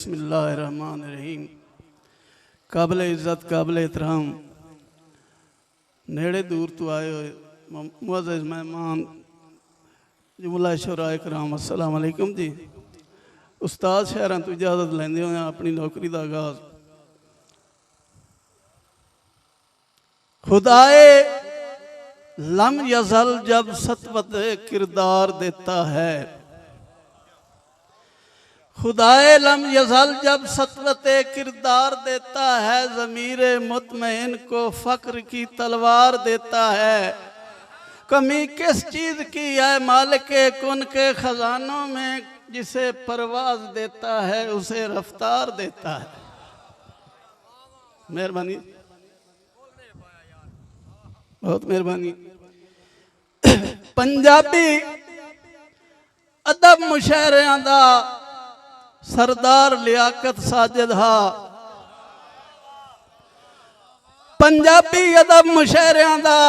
बिस्मिल्लाहिर्रहमानिर्रहीम। काबिल इज़्ज़त काबिल एहतराम नेड़े दूर तो आए हुए मुअज़्ज़ज़ मेहमान जुमला शुराए कराम अस्सलाम वालेकुम जी। उस्ताद शहरां तो इजाज़त लेंदे होए अपनी नौकरी का आगाज़ खुदाए लम यज़ल जब सतवत किरदार देता है, खुदाए लम यज़ल जब सतवत किरदार देता है, ज़मीरे मुतमईन को फ़क्र की तलवार देता है। कमी किस चीज़ की है मालिके कुन के ख़जानों में, जिसे परवाज़ देता है उसे रफ्तार देता है। मेहरबानी, बहुत मेहरबानी। पंजाबी अदब मुशायरियां दा सरदार लियाकत साजिद हा। पंजाबी अदब मुशायरियां दा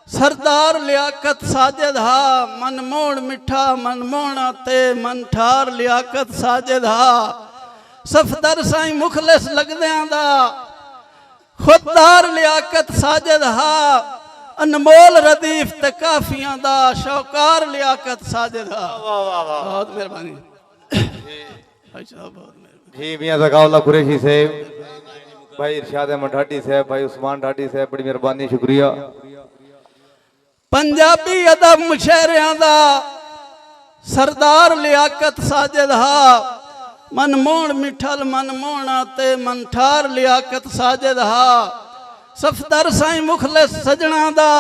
सरदार लियाकत साजिद हा। मनमोहन मिठा मनमोहना ते मनठार लियाकत साजिद हा। सफदर साईं मुखलिस लगदियां दा खुददार लियाकत साजिद हा। अनमोल रदीफ ते काफियां दा शौकार लियाकत साजिद हा। बहुत मेहरबानी जी। मियां ज़काउल्लाह कुरैशी साहब, भाई इरशाद अहमद ढाडी साहब, भाई उस्मान ढाडी साहब, बड़ी मेहरबानी शुक्रिया। पंजाबी अदब मुशायरियां दा सरदार लियाकत साजिद हा। मनमोहन मिठल मनमोहना ते मनठार लियाकत साजिद हा। सफदर साईं मुखलिस सजना दा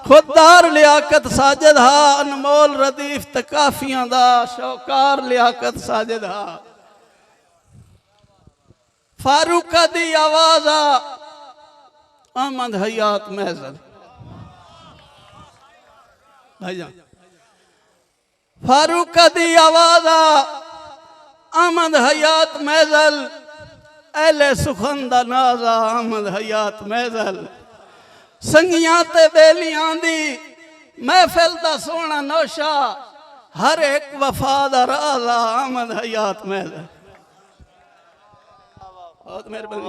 खुददार लियाकत साजिद हा। अनमोल रदीफ ते काफियां दा शौकार लियाकत साजिद हा। फारूका दी आवाज़ आ अहमद हयात महज़ल। भाईजान फारूका दी आवाज़ आ अहमद हयात महज़ल। एले सुखन दा नाज़ा अहमद हयात महज़ल। संगियां ते बेलियां दी महफिल दा सोहना नौशा, हर एक वफा दा राज़ा अहमद हयात महज़ल। बहुत मेहरबानी।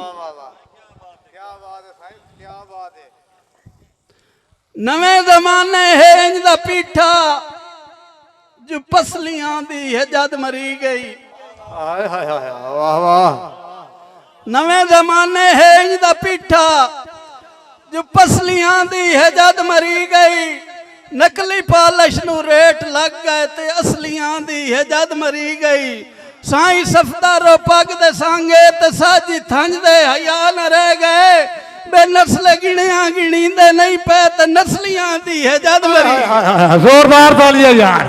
नवे ज़माने है इंज दा पीठा, जो पसलियां दी है जद मरी गई। हाय हाय हाय, वाह वाह। नवे ज़माने है इंज दा पीठा, जो पसलियां दी है जद मरी गई। नकली पालश नू रेट लग गए ते असलियां दी है जद मरी गई। साईं सफदारो पग दे सांगे ते साजी थंज दे हया न रह गए। बे नस्ल गिणिया गिणींदे नहीं पे ते नस्लियां दी है जद मरी। जोरदार तालियां यार,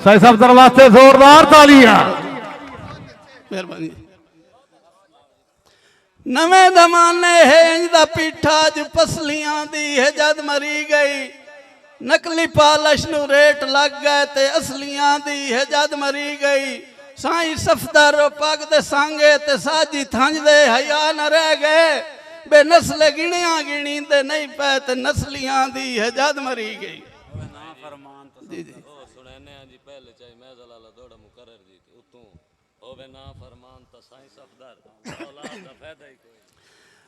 साईं सफदर वास्ते जोरदार तालियां। मेहरबानी। नवे ज़माने है इंज दा पीठा, जो पसलियां दी है जद मरी गई। नकली पालश नू रेट लग गए ते असलियां दी है जद मरी गई। साईं सफदर पग दे सांगे ते साजी थंज दे हया न रह गए। बे नस्ल गिणिया गिणींदे नहीं पे ते नस्लियां दी है जद मरी गई। जी जी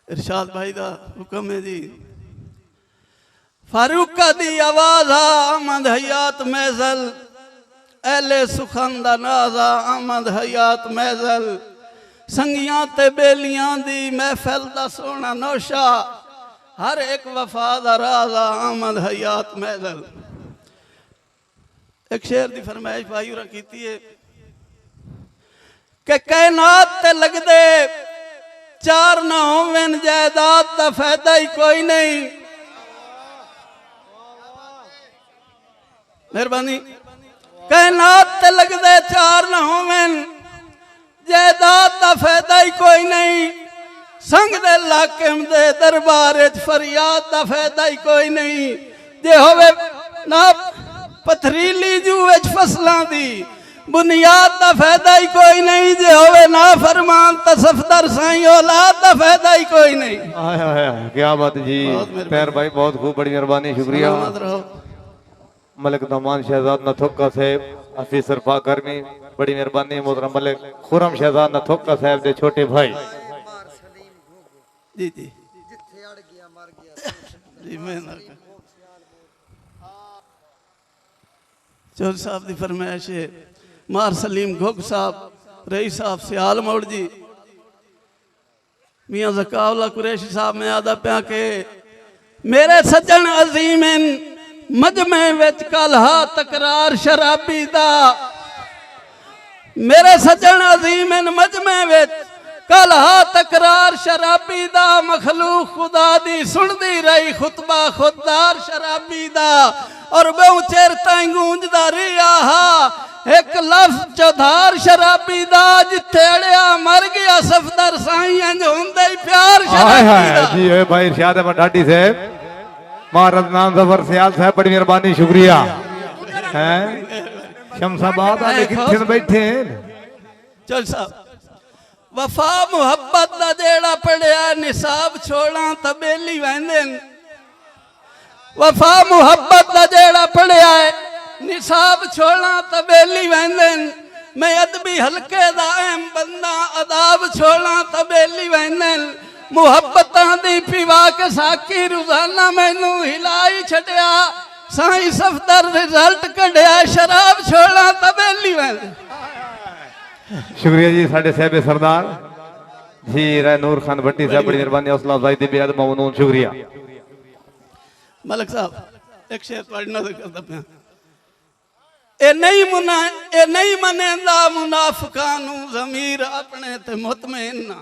इरशाद भाई दा हुक्म है जी। फारूका दी आवाज़ आ अहमद हयात महज़ल। एले सुखन दा नाज़ा अहमद हयात महज़ल। संगियां ते बेलियां दी महफिल दा सोहना नौशा, हर एक वफा दा राज़ा अहमद हयात महज़ल। एक शेर दी फरमाइश भाई उरा कीती है कि कायनात ते लगदे चार ना होवन जायदाद दा फायदा ही कोई नहीं। मेहरबानी। कायनात ते लगदे चार ना होवन जायदाद दा फायदा ही कोई नहीं। संग दे लाकिम दे दरबार च फरियाद दा फायदा ही कोई नहीं। जे होवे ना पथरीली जू विच फसलां दी बुनियाद दा फायदा ही कोई नहीं। जे होवे ना फरमान ता सफदर साईं औलाद दा फायदा ही कोई नहीं। क्या बात जी। पैर भाई बहुत खूब, बड़ी मेहरबानी शुक्रिया। मलिक दमान शहजाद नथुक्का साहब, हफीज सरफा कर्मी, बड़ी मेहरबानी मोहतरम मलिक खुरम शहजाद नथोका साहब के छोटे भाई जी जी जी मैं चौधरी साहब की फरमाइश है मार सलीम घुग साहब रईस साहब सियाल मोड़ जी मियाँ ज़काउल्ला कुरैशी साहब मैं आदा प्या के मेरे सज्जन अजीम मजमे विच कलहा तकरार शराबी दा मेरे सज्जन अजीम मजमे विच कलहा तकरार शराबी दा मखलूक खुदा दी सुनदी रही खुतबा खुददार शराबी दा और बहु चेर ताईं गूंजदा रिहा एक लफ्ज चौधार शराबी दा जिथे अड़िया मर गया सफदर साईं इंज हुंदे ही प्यार शराबी दा जी ओए भाई इरशाद अहमद ढाडी साहब महाराज नाम जफर सियाल साहब बड़ी मेहरबानी शुक्रिया हैं शमसाबाद वाले किथे बैठे हैं चल साहब वफा मुहब्बत दा जेड़ा पढ़िया निसाब छोड़ा तबेली वेंदे वफा मुहब्बत दा जेड़ा पढ़िया है निसाब छोड़ा तबेली वेंदे मैं अदबी हल्के दा अहम बंदा अदाब छोड़ा तबेली वेंदे मुहब्बतां दी पिवा के साकी रोजाना मैनू हिलाई छड़िया साईं सफदर रिजल्ट कढ़िया शराब छोड़ा तबेली वेंदे शुक्रिया जी साडे साहब सरदार जी राय नूर खान भट्टी साहब बड़ी मेहरबानी हौसला अफजाई दी बेहद ममनून शुक्रिया मलिक साहब एक शेर पढ़ नजर करदा पिया ए नहीं मनेंदा मुनाफिकां नू ज़मीर अपने ते मुतमईन ना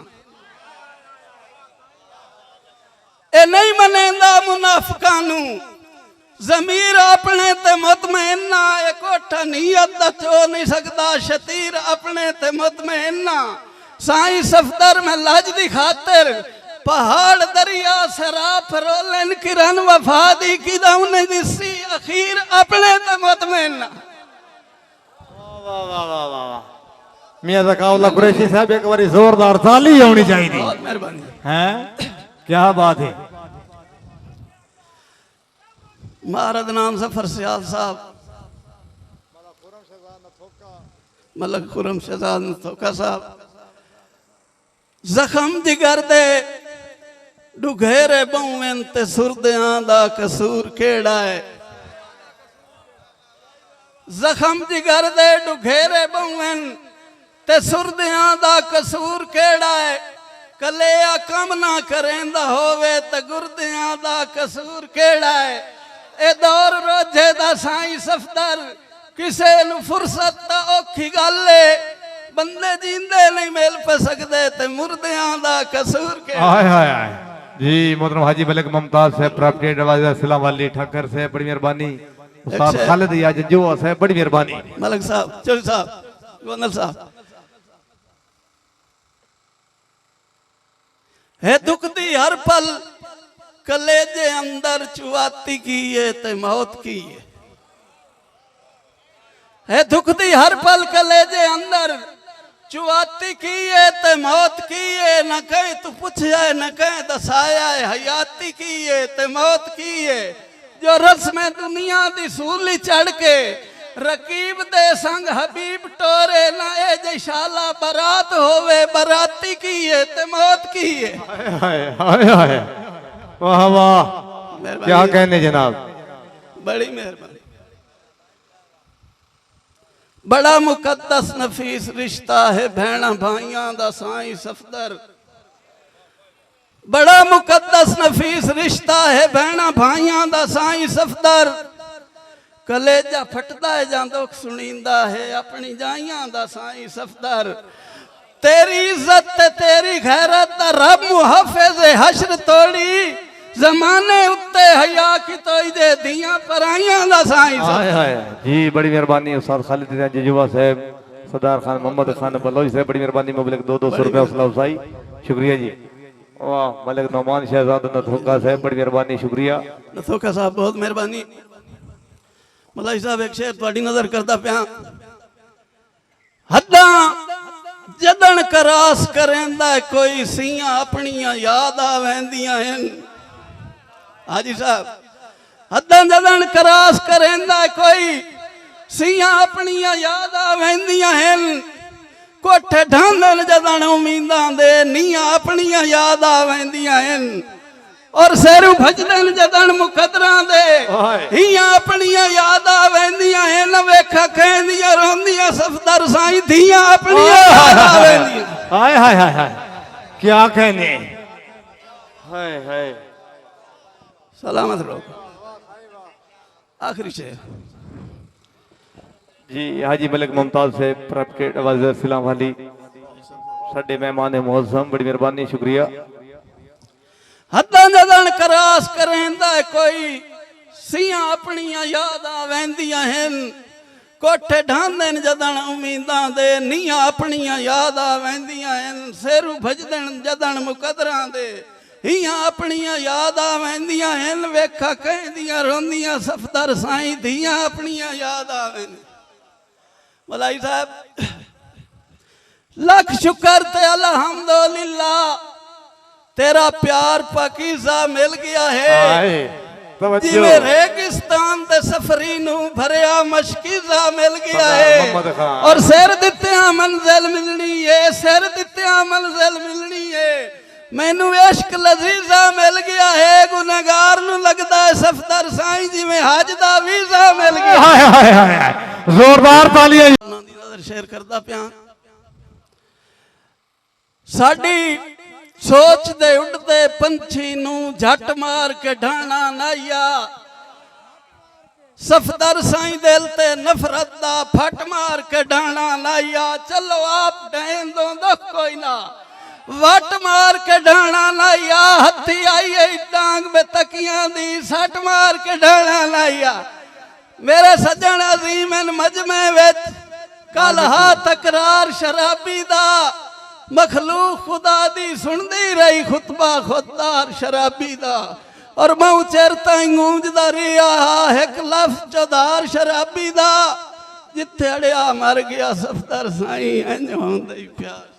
ए नहीं मनेंदा मुनाफिकां नू ज़मीर अपने ते मुतमईन ना ए कोठा नीयत दा चो नहीं सकदा शतीर अपने ते मुतमईन ना साईं सफदर में लाज दी खातिर पहाड़ दरिया शराब रोलन किरण वफा दी किदां ने दिसी अखीर अपने ते मुतमईन ना वाह वाह वाह वाह मियां ज़काउल्ला कुरैशी साहब एक बारी जोरदार ताली होनी चाहिए बहुत मेहरबानी हैं क्या बात है महाराज नाम जफर सियाल साहब मलक खुरम शहजाद नथोका साहब जख्म जिगर दे डुघेरे बहुवें ते सुरदियां दा कसूर केड़ा है जख्म जिगर दे डुघेरे बहुवें ते सुरदियां दा कसूर केड़ा है कलेया कम ना करेंदा होवे ते गुरदियां दा कसूर केड़ा है ए दौर रोजे दा साईं सफदर किसे नू फुर्सत दा औखी गल है बंदे जींदे नहीं मिल पे सकदे ते मुर्दियां दा कसूर के हाय हाय हाय जी मोहतरम हाजी मलिक मुमताज साहब प्रॉपर्टी एडवाइजर सिला वाली ठाकर से बड़ी मेहरबानी उस्ताद खालिद याज जो साहब बड़ी मेहरबानी मलिक साहब चौधरी साहब गोंदल साहब है दुख दी हर पल कलेजे अंदर चुआती की है ते मौत की है दुख दी हर पल कलेजे अंदर चुआती की है ते मौत की है न कहीं तू पूछया है न कहीं दसाया है हयाती की है ते मौत की है जो रस में दुनिया दी सूली चढ़ के रकीब दे संग हबीब टोरे ना ए जैशाला बारात होवे बाराती की है ते मौत की है हाय हाय हाय वाह वाह क्या कहने जनाब बड़ी मेहरबानी बड़ा मुकद्दस नफीस रिश्ता है भैणा भाइयां दा साईं सफदर बड़ा मुकद्दस नफीस रिश्ता है भैणा भाइयां दा साईं सफदर कलेजा फटदा है जां दुख सुनींदा है अपनी जाइयां दा साईं सफदर तेरी इज्जत ते तेरी गैरत दा रब मुहफिज हश्र तोड़ी जमाने उत्ते हया की तो दे दियां पराइयां दा साईं हाय हाय जी बड़ी मेहरबानी उस्ताद खालिद जजुआ साहब सरदार खान मोहम्मद खान बलोच साहब बड़ी मेहरबानी मुबलिक 200 रुपया हौसला अफजाई शुक्रिया जी वाह मलिक नौमान शहजाद नथोका साहब बड़ी मेहरबानी शुक्रिया नथोका साहब बहुत मेहरबानी मलाई साहब एक शेर थोड़ी नजर करता पिया हद्दा जदन करास करेंदा कोई सियां अपनियां याद आवेंदियां हैं हाजी साहब हद्दा जदन करास करेंदा कोई सियां अपनियां यादां वहिंदियां हन कोठे ढांदन जदन उम्मीदां दे नीयां अपनियां यादां वहिंदियां हन और सिर भजदन जदन मुकदरां दे हियां अपनियां यादां वहिंदियां हन वेखा कहंदियां रोंदियां सफदर साईं धियां अपनियां यादां वहिंदियां हाय हाय हाय हाय क्या कहने हाय हाय सलामत रहो आखिरी शेर जी हाजी मलिक मुमताज से प्रॉफिट वजीर सलाम अली साडे मेहमान मुअज्जम बड़ी मेहरबानी शुक्रिया हद्दां जदन करास करेंदा कोई सियां अपनियां यादां वहिंदियां हन कोठे ढांदन जदन उम्मीदां दे नीयां अपनियां यादां वहिंदियां हन सिर भजदन जदन मुकदरां दे हियां अपनियां यादां वहिंदियां हन वेखा कहंदियां रोंदियां सफदर साईं धियां अपनियां यादां वहिंदियां मलाई साहब लख शुक्र ते अल्हम्दुलिल्लाह तेरा प्यार पाकीज़ा मिल गया है जिवें रेगिस्तान ते सफरी नूं भरिया मशकीज़ा मिल गया है और सिर दित्तियां मंजिल मिलनी है सिर दित्तियां मंजिल मिलनी है मैनू इश्क लजीजा मिल गया है गुनहगार नूं लगदा है सफदर साईं जिवें हज दा वीज़ा मिल गया जोरदार तालियां उन्हां दी नज़र शेयर करदा पिया साडी सोच दे उड़दे पंछी नू झट मार के ढाणा नाइया सफदर साईं दिल ते नफरत दा फट मार के ढाणा नाइया चलो आप डैन दो दुख कोई ना वट मार के ढाणा नाइया हथी आई टांग में तकियां दी सट मार के ढाणा नाइया मेरे सज्जन अजीम मजमे विच कल हा तकरार शराबी दा मखलूक खुदा दी सुनदी रही खुतबा खुददार शराबी दा और मैं चेर ताईं गूंजदा रिहा एक लफ्ज़ चौधार शराबी दा जिथे अड़िया मर गया सफदर साईं इंज होंदा ही प्यार